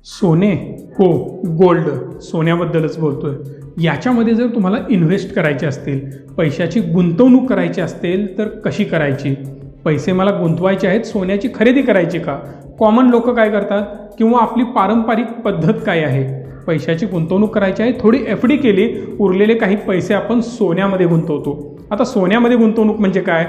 सोने हो, गोल्ड, सोन्याबद्दलच बोलतोय. याच्यामध्ये जर तुम्हाला इन्व्हेस्ट करायचे असतील, पैशाची गुंतवणूक करायची असेल तर कशी करायची? पैसे मला गुंतवायचे आहेत, सोन्याची खरेदी करायची का? कॉमन लोक काय करतात किंवा आपली पारंपरिक पद्धत काय आहे? पैशाची गुंतवणूक करायची आहे, थोडी FD केली, उरलेले काही पैसे आपण सोन्यामध्ये गुंतवतो. आता सोन्यामध्ये गुंतवणूक म्हणजे काय?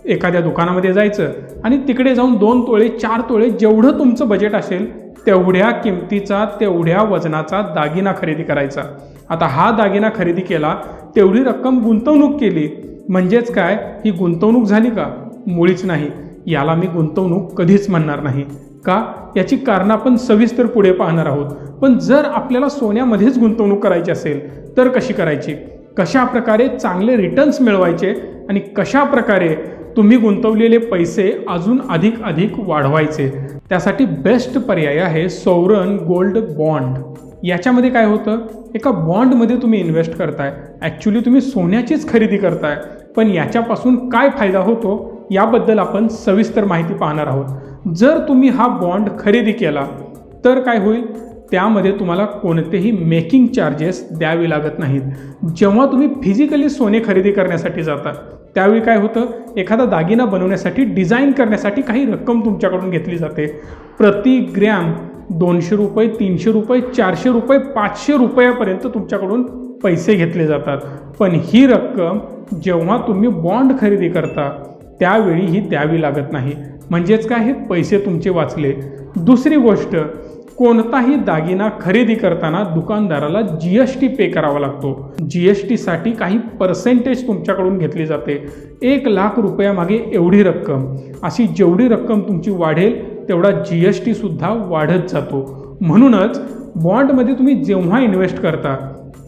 एखाद्या दुकानामध्ये जायचं आणि तिकडे जाऊन 2 तोळे 4 तोळे जेवढं तुमचं बजेट असेल तेवढ्या किमतीचा, तेवढ्या वजनाचा दागिना खरेदी करायचा. आता हा दागिना खरेदी केला, तेवढी रक्कम गुंतवणूक केली, म्हणजेच काय, ही गुंतवणूक झाली का? मुळीच नाही. याला मी गुंतवणूक कधीच म्हणणार नाही. का? याची कारणं आपण सविस्तर पुढे पाहणार आहोत. पण जर आपल्याला सोन्यामध्येच गुंतवणूक करायची असेल तर कशी करायची? कशा प्रकारे चांगले रिटर्न्स मिळवायचे आणि कशा प्रकारे तुम्ही गुंतवलेले पैसे अजून अधिक वाढवायचे? त्यासाठी बेस्ट पर्याय आहे सॉव्हरन गोल्ड बॉन्ड. याच्यामध्ये काय होतं, एका बॉन्डमध्ये तुम्ही इन्व्हेस्ट करताय, ॲक्च्युली तुम्ही सोन्याचीच खरेदी करताय, पण याच्यापासून काय फायदा होतो याबद्दल आपण सविस्तर माहिती पाहणार आहोत. जर तुम्ही हा बॉन्ड खरेदी केला तर काय होईल, त्यामध्ये तुम्हाला कोणतेही मेकिंग चार्जेस द्यावे लागत नाहीत. जेव्हा तुम्ही फिजिकली सोने खरेदी करण्यासाठी जाता त्यावेळी काय होतं, एखादा दागिना बनवण्यासाठी, डिझाईन करण्यासाठी काही रक्कम तुमच्याकडून घेतली जाते. प्रति ग्रॅम 200 रुपये, 300 रुपये, 400 रुपये, 500 रुपयापर्यंत तुमच्याकडून पैसे घेतले जातात. पण ही रक्कम जेव्हा तुम्ही बॉन्ड खरेदी करता त्यावेळी ही द्यावी लागत नाही. म्हणजेच काय, हे पैसे तुमचे वाचले. दुसरी गोष्ट, कोणताही दागिना खरेदी करताना दुकानदाराला GST पे करावा लागतो. GSTसाठी काही पर्सेंटेज तुमच्याकडून घेतली जाते. 1 लाख रुपयामागे एवढी रक्कम, अशी जेवढी रक्कम तुमची वाढेल तेवढा GST सुद्धा वाढत जातो. म्हणूनच बॉन्डमध्ये तुम्ही जेव्हा इन्व्हेस्ट करता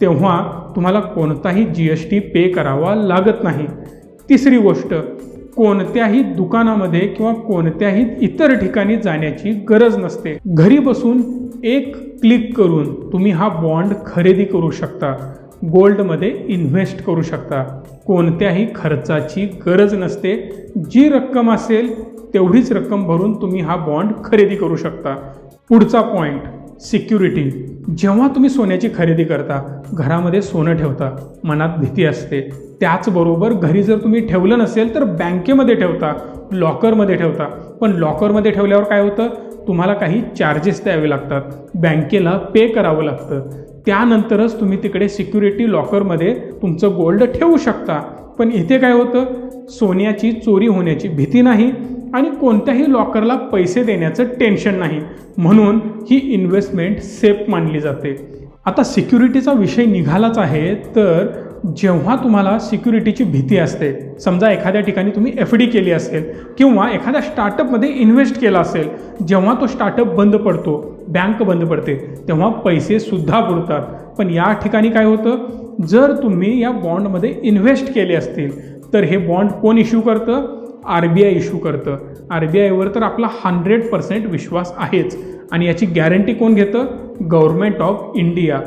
तेव्हा तुम्हाला कोणताही GST पे करावा लागत नाही. तिसरी गोष्ट, कोणत्याही दुकानामध्ये किंवा कोणत्याही इतर ठिकाणी जाण्याची गरज नसते. घरी बसून एक क्लिक करून तुम्ही हा बॉन्ड खरेदी करू शकता, गोल्डमध्ये इन्व्हेस्ट करू शकता. कोणत्याही खर्चाची गरज नसते. जी रक्कम असेल तेवढीच रक्कम भरून तुम्ही हा बॉन्ड खरेदी करू शकता. पुढचा पॉईंट, सिक्युरिटी. जेव्हा तुम्ही सोन्याची खरेदी करता, घरामध्ये सोनं ठेवता, मनात भीती असते. त्याचबरोबर घरी जर तुम्ही ठेवलं नसेल तर बँकेमध्ये ठेवता, लॉकरमध्ये ठेवता. पण लॉकरमध्ये ठेवल्यावर काय होतं, तुम्हाला काही चार्जेस द्यावे लागतात, बँकेला पे करावं लागतं. त्यानंतरच तुम्ही तिकडे सिक्युरिटी लॉकरमध्ये तुमचं गोल्ड ठेवू शकता. पण इथे काय होतं, सोन्याची चोरी होण्याची भीती नाही आणि कोणत्याही लॉकरला पैसे देण्याचं टेन्शन नाही. म्हणून ही इन्व्हेस्टमेंट सेफ मानली जाते. आता सिक्युरिटीचा विषय निघालाच आहे, तर जेव्हा तुम्हाला सिक्युरिटीची भीती असते, समजा एखाद्या ठिकाणी तुम्ही FD केली असेल किंवा एखाद्या स्टार्टअपमध्ये इन्व्हेस्ट केला असेल, जेव्हा तो स्टार्टअप बंद पडतो, बँक बंद पडते, तेव्हा पैसे सुद्धा बुडतात. पण या ठिकाणी काय होतं, जर तुम्ही या बॉन्डमध्ये इन्व्हेस्ट केले असतील तर हे बॉन्ड कोण इश्यू करतं? RBI इश्यू करतं. RBIवर तर आपला 100% विश्वास आहेच आणि याची गॅरंटी कोण घेतं? Government of India.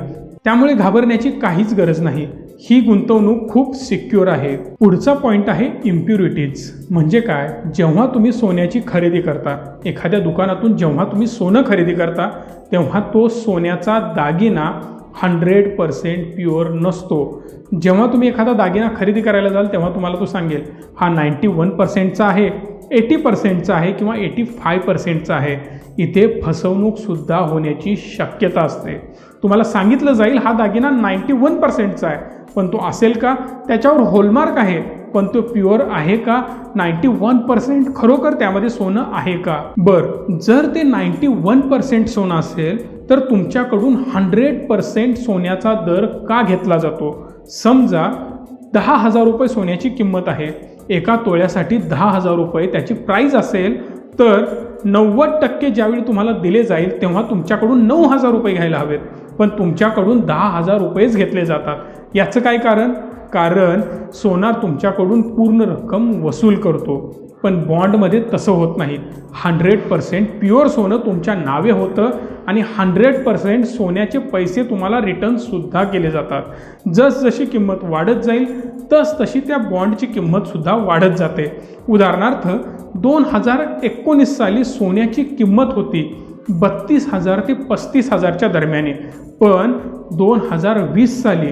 त्यामुळे घाबरण्याची काहीच गरज नाही. ही गुंतवणूक खूप सिक्युअर आहे. पुढचा पॉईंट आहे इम्प्युरिटीज. म्हणजे काय, जेव्हा तुम्ही सोन्याची खरेदी करता, एखाद्या दुकानातून जेव्हा तुम्ही सोनं खरेदी करता तेव्हा तो सोन्याचा दागिना 100% प्युअर नसतो. जेव्हा तुम्ही एखादा दागिना खरेदी करायला जाल तेव्हा तुम्हाला तो सांगेल हा 91%चा आहे, 80%चा आहे किंवा 85%चा आहे. इथे फसवणूकसुद्धा होण्याची शक्यता असते. तुम्हाला सांगितलं जाईल हा दागिना 91%चा आहे, पण तो असेल का? त्याच्यावर हॉलमार्क आहे, पण तो प्युअर आहे का? 91% खरोखर त्यामध्ये सोनं आहे का? बरं, जर ते 91% सोनं असेल तर तुमच्याकडून 100% सोन्याचा दर का घेतला जातो? समजा 10,000 रुपये सोन्याची किंमत आहे, एका तोळ्यासाठी 10,000 रुपये त्याची प्राईज असेल, तर 90% ज्यावेळी तुम्हाला दिले जाईल तेव्हा तुमच्याकडून 9,000 रुपये घ्यायला हवेत, पण तुमच्याकडून 10,000 रुपयेच घेतले जातात. याचं काय कारण? कारण सोनार तुमच्याकडून पूर्ण रक्कम वसूल करतो. पण बॉन्डमध्ये तसं होत नाही. 100% प्युअर सोनं तुमच्या नावे होतं आणि 100% सोन्याचे पैसे तुम्हाला रिटर्नसुद्धा केले जातात. जसजशी किंमत वाढत जाईल तशी त्या बॉन्डची किंमतसुद्धा वाढत जाते. उदाहरणार्थ 2019 साली सोन्याची किंमत होती 32,000 ते 35,000च्या दरम्यान आहे. पण 2020 साली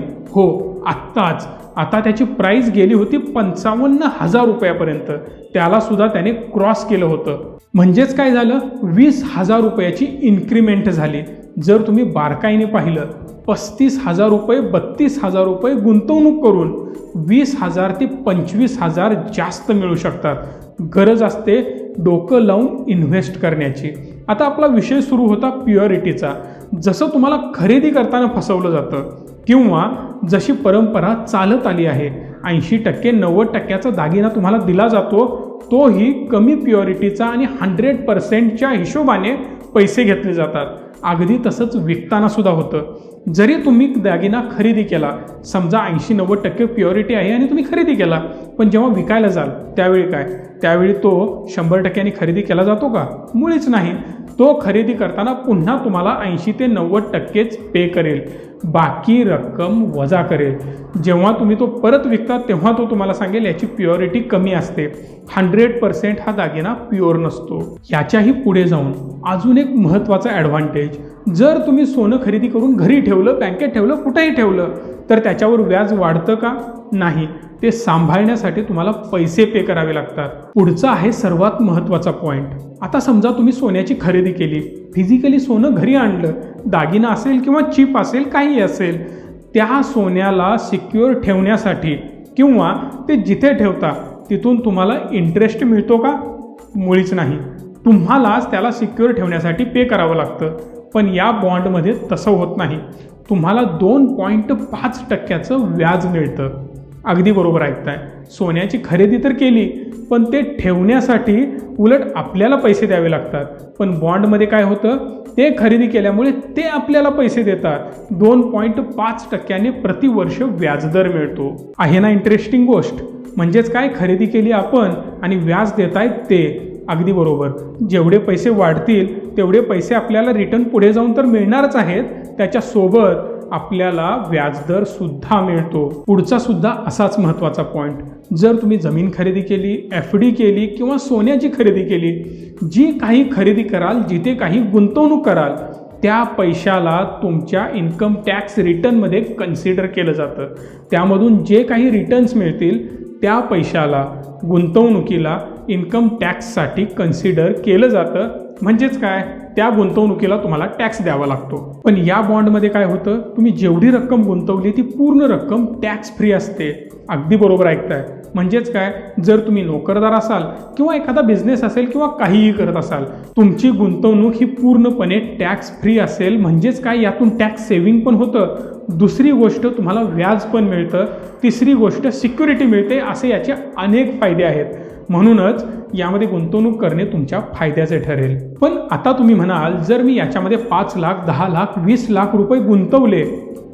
आता त्याची प्राईस गेली होती 55,000 रुपयापर्यंत. त्याला सुद्धा त्याने क्रॉस केलं होतं. म्हणजेच काय झालं, 20,000 रुपयाची इन्क्रीमेंट झाली. जर तुम्ही बारकाईने पाहिलं, 35,000 रुपये 32,000 रुपये गुंतवणूक करून 20,000 ते 25,000 जास्त मिळू शकतात. गरज असते डोकं लावून इन्व्हेस्ट करण्याची. आता आपला विषय सुरू होता प्युअरिटीचा. जसं तुम्हाला खरेदी करताना फसवलं जातं किंवा जशी परंपरा चालत आली आहे, 80% 90%चा दागिना तुम्हाला दिला जातो, तोही कमी प्युअरिटीचा आणि 100%च्या हिशोबाने पैसे घेतले जातात. अगदी तसंच विकताना सुद्धा होतं. जरी तुम्ही दागिना खरेदी केला, समजा 80-90% प्युअरिटी आहे आणि तुम्ही खरेदी केला, पण जेव्हा विकायला जाल त्यावेळी काय, त्यावेळी तो 100%नी खरेदी केला जातो का? मुळीच नाही. तो खरेदी करताना पुन्हा तुम्हाला 80 ते 90%च पे करेल, बाकी रक्कम वजा करेल. जेव्हा तुम्ही तो परत विकता तेव्हा तो तुम्हाला सांगेल याची प्युअरिटी कमी असते, 100% हा दागिना प्युअर नसतो. याच्याही पुढे जाऊन अजून एक महत्त्वाचा ॲडव्हान्टेज, जर तुम्ही सोनं खरेदी करून घरी ठेवलं, बँकेत ठेवलं, कुठेही ठेवलं, तर त्याच्यावर व्याज वाढतं का? नाही. ते सांभाळण्यासाठी तुम्हाला पैसे पे करावे लागतात. पुढचा आहे सर्वात महत्त्वाचा पॉईंट. आता समजा तुम्ही सोन्याची खरेदी केली, फिजिकली सोनं घरी आणलं, दागिना असेल किंवा चिप असेल, काही असेल, त्या सोन्याला सिक्युअर ठेवण्यासाठी किंवा ते जिथे ठेवता तिथून तुम्हाला इंटरेस्ट मिळतो का? मुळीच नाही. तुम्हालाच त्याला सिक्युअर ठेवण्यासाठी पे करावं लागतं. पण या बॉन्डमध्ये तसं होत नाही. तुम्हाला 2.5% व्याज मिळतं. अगदी बरोबर ऐकताय. सोन्याची खरेदी तर केली, पण ते ठेवण्यासाठी उलट आपल्याला पैसे द्यावे लागतात. पण बॉन्डमध्ये काय होतं, ते खरेदी केल्यामुळे ते आपल्याला पैसे देतात. 2.5%ने प्रतिवर्ष व्याजदर मिळतो. आहे ना इंटरेस्टिंग गोष्ट? म्हणजेच काय, खरेदी केली आपण आणि व्याज देत आहेत ते. अगदी बरोबर. जेवढे पैसे वाढतील तेवढे पैसे आपल्याला रिटर्न पुढे जाऊन तर मिळणारच आहेत, त्याच्यासोबत आपल्याला व्याजदर सुद्धा मिळतो. पुढचा सुद्धा असाच महत्त्वाचा पॉईंट. जर तुम्ही जमीन खरेदी केली, FD केली किंवा सोन्याची खरेदी केली, जी काही खरेदी कराल, जिथे काही गुंतवणूक कराल, त्या पैशाला तुमच्या इन्कम टॅक्स रिटर्नमध्ये कन्सिडर केलं जातं. त्यामधून जे काही रिटर्न्स मिळतील त्या पैशाला, गुंतवणुकीला इन्कम टॅक्ससाठी कन्सिडर केलं जातं. म्हणजेच काय, त्या गुंतवणुकीला तुम्हाला टॅक्स द्यावा लागतो. पण या बॉन्डमध्ये काय होतं, तुम्ही जेवढी रक्कम गुंतवली ती पूर्ण रक्कम टॅक्स फ्री असते. अगदी बरोबर ऐकताय. म्हणजेच काय, जर तुम्ही नोकरदार असाल किंवा एखादा बिझनेस असेल किंवा काहीही करत असाल, तुमची गुंतवणूक ही पूर्णपणे टॅक्स फ्री असेल. म्हणजेच काय, यातून टॅक्स सेव्हिंग पण होतं. दुसरी गोष्ट, तुम्हाला व्याज पण मिळतं. तिसरी गोष्ट, सिक्युरिटी मिळते. असे याचे अनेक फायदे आहेत. म्हणूनच यामध्ये गुंतवणूक करणे तुमच्या फायद्याचे ठरेल. पण आता तुम्ही म्हणाल, जर मी याच्यामध्ये 5 लाख, 10 लाख, 20 लाख रुपये गुंतवले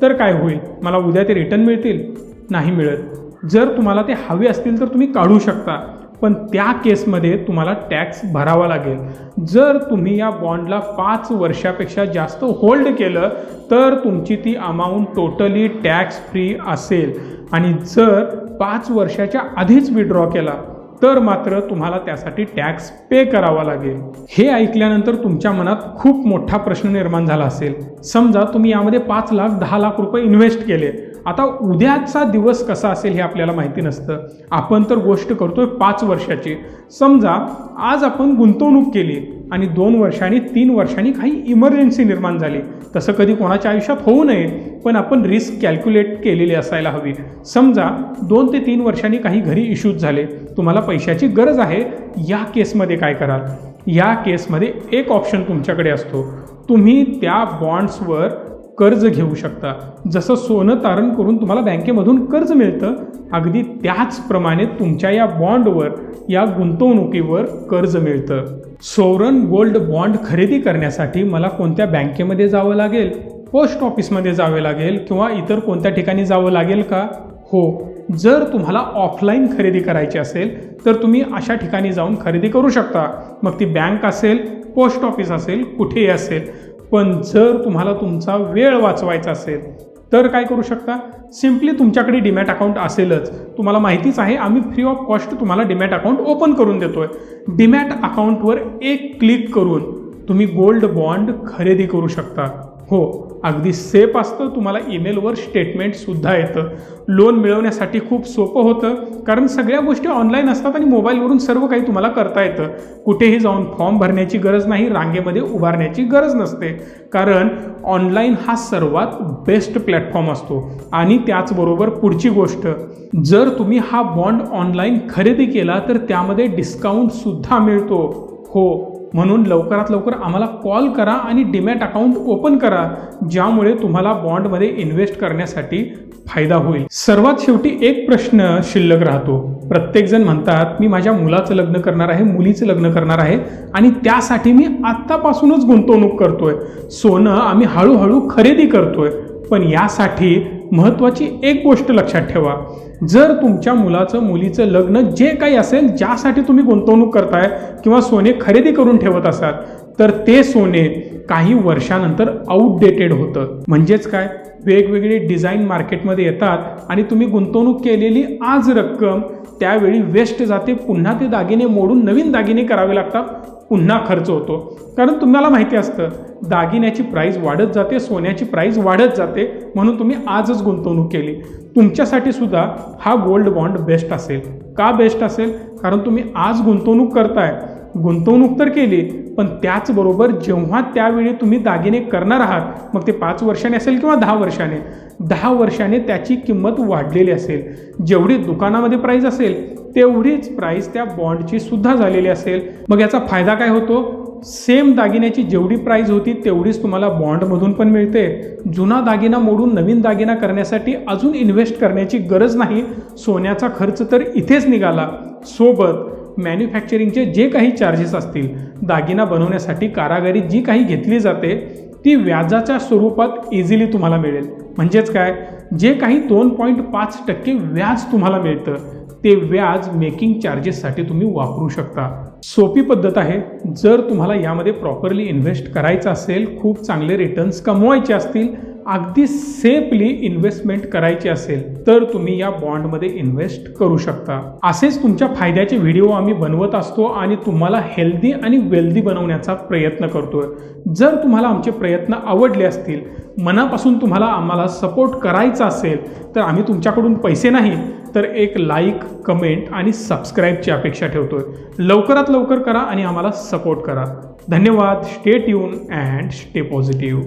तर काय होईल? मला उद्या ते रिटर्न मिळतील? नाही मिळत. जर तुम्हाला ते हवे असतील तर तुम्ही काढू शकता, पण त्या केसमध्ये तुम्हाला टॅक्स भरावा लागेल. जर तुम्ही या बॉन्डला 5 वर्षापेक्षा जास्त होल्ड केलं तर तुमची ती अमाऊंट टोटली टॅक्स फ्री असेल. आणि जर 5 वर्षाच्या आधीच विड्रॉ केला तर मात्र तुम्हाला त्यासाठी टॅक्स पे करावा लागेल. हे ऐकल्यानंतर तुमच्या मनात खूप मोठा प्रश्न निर्माण झाला असेल. समजा तुम्ही यामध्ये 5 लाख 10 लाख रुपये इन्व्हेस्ट केले. आता उद्याचा दिवस कसा असेल हे आपल्याला माहिती नसतं. आपण तर गोष्ट करतोय 5 वर्षाची. समजा आज आपण गुंतवणूक केली आणि 2 वर्षांनी 3 वर्षांनी काही इमर्जन्सी निर्माण झाली. तसं कधी कोणाच्या आयुष्यात होऊ नये, पण आपण रिस्क कॅल्क्युलेट केलेली असायला हवी. समजा 2 ते 3 वर्षांनी काही घरी इश्यूज झाले, तुम्हाला पैशाची गरज आहे. या केसमध्ये काय कराल? या केसमध्ये एक ऑप्शन तुमच्याकडे असतो. तुम्ही त्या बॉन्ड्सवर कर्ज घेऊ शकता. जसं सोनं तारण करून तुम्हाला बँकेमधून कर्ज मिळतं, अगदी त्याचप्रमाणे तुमच्या या बॉन्डवर, या गुंतवणुकीवर कर्ज मिळतं. सोवरन गोल्ड बॉन्ड खरेदी करण्यासाठी मला कोणत्या बँकेमध्ये जावं लागेल? पोस्ट ऑफिसमध्ये जावे लागेल किंवा इतर कोणत्या ठिकाणी जावं लागेल का? हो. जर तुम्हाला ऑफलाईन खरेदी करायची असेल तर तुम्ही अशा ठिकाणी जाऊन खरेदी करू शकता. मग ती बँक असेल, पोस्ट ऑफिस असेल, कुठेही असेल. पण जर तुम्हाला तुमचा वेळ वाचवायचा असेल तर काय करू शकता? सिम्पली तुमच्याकडे डीमॅट अकाउंट असेलच. तुम्हाला माहितीच आहे, आम्ही फ्री ऑफ कॉस्ट तुम्हाला डीमॅट अकाउंट ओपन करून देतोय. डीमॅट अकाउंटवर एक क्लिक करून तुम्ही गोल्ड बॉन्ड खरेदी करू शकता. हो, अगदी सेफ असतं. तुम्हाला ईमेलवर स्टेटमेंटसुद्धा येतं. लोन मिळवण्यासाठी खूप सोपं होतं, कारण सगळ्या गोष्टी ऑनलाईन असतात आणि मोबाईलवरून सर्व काही तुम्हाला करता येतं. कुठेही जाऊन फॉर्म भरण्याची गरज नाही, रांगेमध्ये उभारण्याची गरज नसते, कारण ऑनलाईन हा सर्वात बेस्ट प्लॅटफॉर्म असतो. आणि त्याचबरोबर पुढची गोष्ट, जर तुम्ही हा बॉन्ड ऑनलाईन खरेदी केला तर त्यामध्ये डिस्काउंटसुद्धा मिळतो. हो, म्हणून लवकरात लवकर आम्हाला कॉल करा आणि डीमॅट अकाउंट ओपन करा, ज्यामुळे तुम्हाला बॉन्डमध्ये इन्व्हेस्ट करण्यासाठी फायदा होईल. सर्वात शेवटी एक प्रश्न शिल्लक राहतो. प्रत्येकजण म्हणतात, मी माझ्या मुलाचं लग्न करणार आहे, मुलीचं लग्न करणार आहे आणि त्यासाठी मी आत्तापासूनच गुंतवणूक करतोय, सोनं आम्ही हळूहळू खरेदी करतोय. पण यासाठी महत्त्वाची एक गोष्ट लक्षात ठेवा. जर तुमच्या मुलाचं मुलीचं लग्न जे काही असेल, ज्यासाठी तुम्ही गुंतवणूक करताय किंवा सोने खरेदी करून ठेवत असाल, तर ते सोने काही वर्षानंतर आउटडेटेड होतं. म्हणजेच काय, वेगवेगळे डिझाईन मार्केटमध्ये येतात आणि तुम्ही गुंतवणूक केलेली आज रक्कम त्यावेळी वेस्ट जाते. पुन्हा ते दागिने मोडून नवीन दागिने करावे लागतात, पुन्हा खर्च होतो. कारण तुम्हाला माहिती असतं, दागिन्याची प्राईस वाढत जाते, सोन्याची प्राईस वाढत जाते. म्हणून तुम्ही आजच गुंतवणूक केली. तुमच्यासाठी सुद्धा हा गोल्ड बॉन्ड बेस्ट असेल. का बेस्ट असेल? कारण तुम्ही आज गुंतवणूक करताय. गुंतवणूक तर केली, पण त्याचबरोबर जेव्हा त्यावेळी तुम्ही दागिने करणार आहात, मग ते 5 वर्षाने असेल किंवा 10 वर्षाने, 10 वर्षाने त्याची किंमत वाढलेली असेल. जेवढी दुकानामध्ये प्राईस असेल तेवढीच प्राईस त्या बॉन्डची सुद्धा झालेली असेल. मग याचा फायदा काय होतो? सेम दागिन्याची जेवढी प्राईस होती तेवढीच तुम्हाला बॉन्डमधून पण मिळते. जुना दागिना मोडून नवीन दागिना करण्यासाठी अजून इन्व्हेस्ट करण्याची गरज नाही. सोन्याचा खर्च तर इथेच निघाला. सोबत मॅन्युफॅक्चरिंगचे जे काही चार्जेस असतील, दागिना बनवण्यासाठी कारागिरी जी काही घेतली जाते ती व्याजाच्या स्वरूपात इझिली तुम्हाला मिळेल. म्हणजेच काय, जे काही 2.5% व्याज तुम्हाला मिळतं, ते व्याज मेकिंग चार्जेससाठी तुम्ही वापरू शकता. सोपी पद्धत आहे. जर तुम्हाला यामध्ये प्रॉपरली इन्व्हेस्ट करायचं असेल, खूप चांगले रिटर्न्स कमवायचे असतील, अगदी सेफली इन्व्हेस्टमेंट करायची असेल, तर तुम्ही या बॉन्डमध्ये इन्व्हेस्ट करू शकता. असेच तुमच्या फायद्याचे व्हिडिओ आम्ही बनवत असतो आणि तुम्हाला हेल्दी आणि वेल्दी बनवण्याचा प्रयत्न करतोय. जर तुम्हाला आमचे प्रयत्न आवडले असतील, मनापासून तुम्हाला आम्हाला सपोर्ट करायचा असेल, तर आम्ही तुमच्याकडून पैसे नाही तर एक लाईक, कमेंट आणि सबस्क्राईबची अपेक्षा ठेवतोय. लवकरात लवकर करा आणि आम्हाला सपोर्ट करा. धन्यवाद. Stay tune and stay positive.